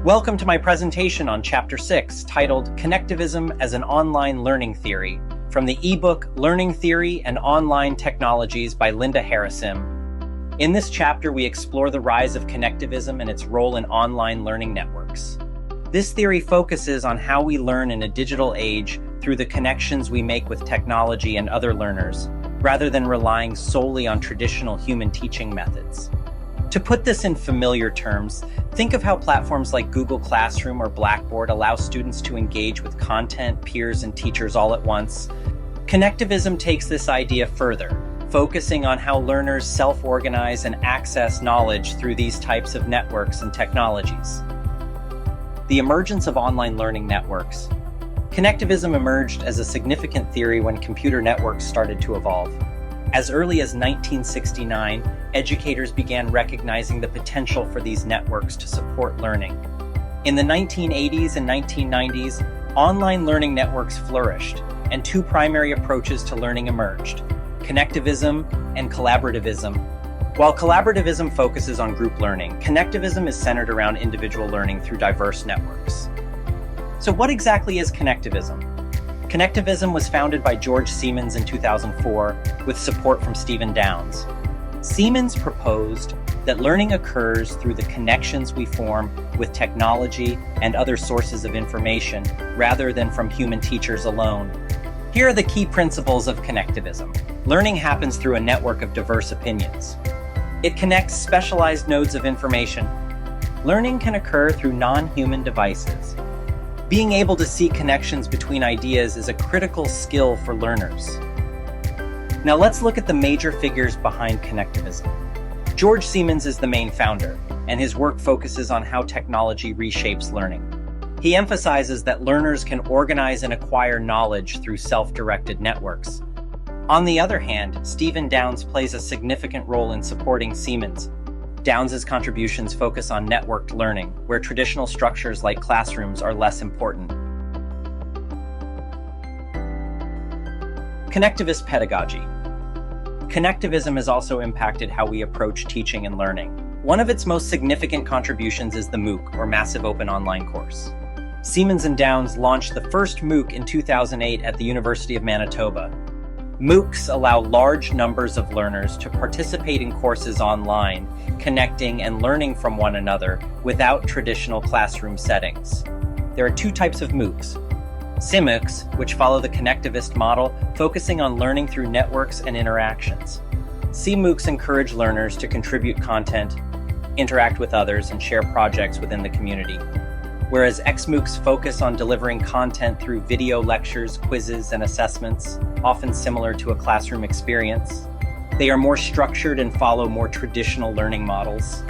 Welcome to my presentation on Chapter 6, titled Connectivism as an Online Learning Theory, from the ebook Learning Theory and Online Technologies by Linda Harasim. In this chapter, we explore the rise of connectivism and its role in online learning networks. This theory focuses on how we learn in a digital age through the connections we make with technology and other learners, rather than relying solely on traditional human teaching methods. To put this in familiar terms, think of how platforms like Google Classroom or Blackboard allow students to engage with content, peers, and teachers all at once. Connectivism takes this idea further, focusing on how learners self-organize and access knowledge through these types of networks and technologies. The emergence of online learning networks. Connectivism emerged as a significant theory when computer networks started to evolve. As early as 1969, educators began recognizing the potential for these networks to support learning. In the 1980s and 1990s, online learning networks flourished, and two primary approaches to learning emerged: connectivism and collaborativism. While collaborativism focuses on group learning, connectivism is centered around individual learning through diverse networks. So what exactly is connectivism? Connectivism was founded by George Siemens in 2004 with support from Stephen Downes. Siemens proposed that learning occurs through the connections we form with technology and other sources of information rather than from human teachers alone. Here are the key principles of connectivism. Learning happens through a network of diverse opinions. It connects specialized nodes of information. Learning can occur through non-human devices. Being able to see connections between ideas is a critical skill for learners. Now let's look at the major figures behind connectivism. George Siemens is the main founder, and his work focuses on how technology reshapes learning. He emphasizes that learners can organize and acquire knowledge through self-directed networks. On the other hand, Stephen Downes plays a significant role in supporting Siemens. Downes' contributions focus on networked learning, where traditional structures like classrooms are less important. Connectivist pedagogy. Connectivism has also impacted how we approach teaching and learning. One of its most significant contributions is the MOOC, or Massive Open Online Course. Siemens and Downes launched the first MOOC in 2008 at the University of Manitoba. MOOCs allow large numbers of learners to participate in courses online, connecting and learning from one another without traditional classroom settings. There are two types of MOOCs. CMOOCs, which follow the connectivist model, focusing on learning through networks and interactions. CMOOCs encourage learners to contribute content, interact with others, and share projects within the community. Whereas XMOOCs focus on delivering content through video lectures, quizzes, and assessments, often similar to a classroom experience. They are more structured and follow more traditional learning models.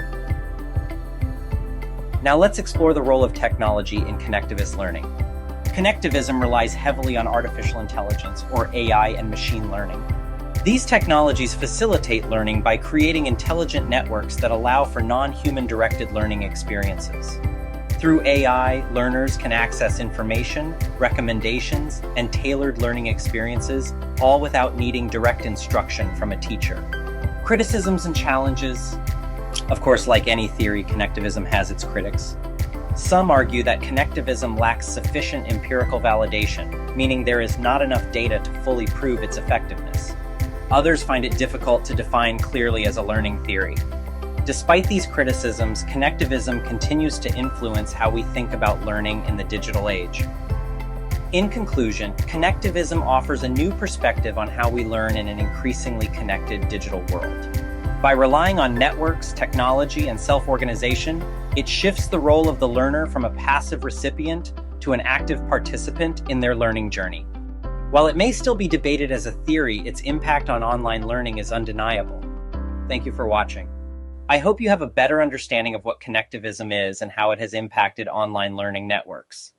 Now let's explore the role of technology in connectivist learning. Connectivism relies heavily on artificial intelligence, or AI, and machine learning. These technologies facilitate learning by creating intelligent networks that allow for non-human directed learning experiences. Through AI, learners can access information, recommendations, and tailored learning experiences, all without needing direct instruction from a teacher. Criticisms and challenges. Of course, like any theory, connectivism has its critics. Some argue that connectivism lacks sufficient empirical validation, meaning there is not enough data to fully prove its effectiveness. Others find it difficult to define clearly as a learning theory. Despite these criticisms, connectivism continues to influence how we think about learning in the digital age. In conclusion, connectivism offers a new perspective on how we learn in an increasingly connected digital world. By relying on networks, technology, and self-organization, it shifts the role of the learner from a passive recipient to an active participant in their learning journey. While it may still be debated as a theory, its impact on online learning is undeniable. Thank you for watching. I hope you have a better understanding of what connectivism is and how it has impacted online learning networks.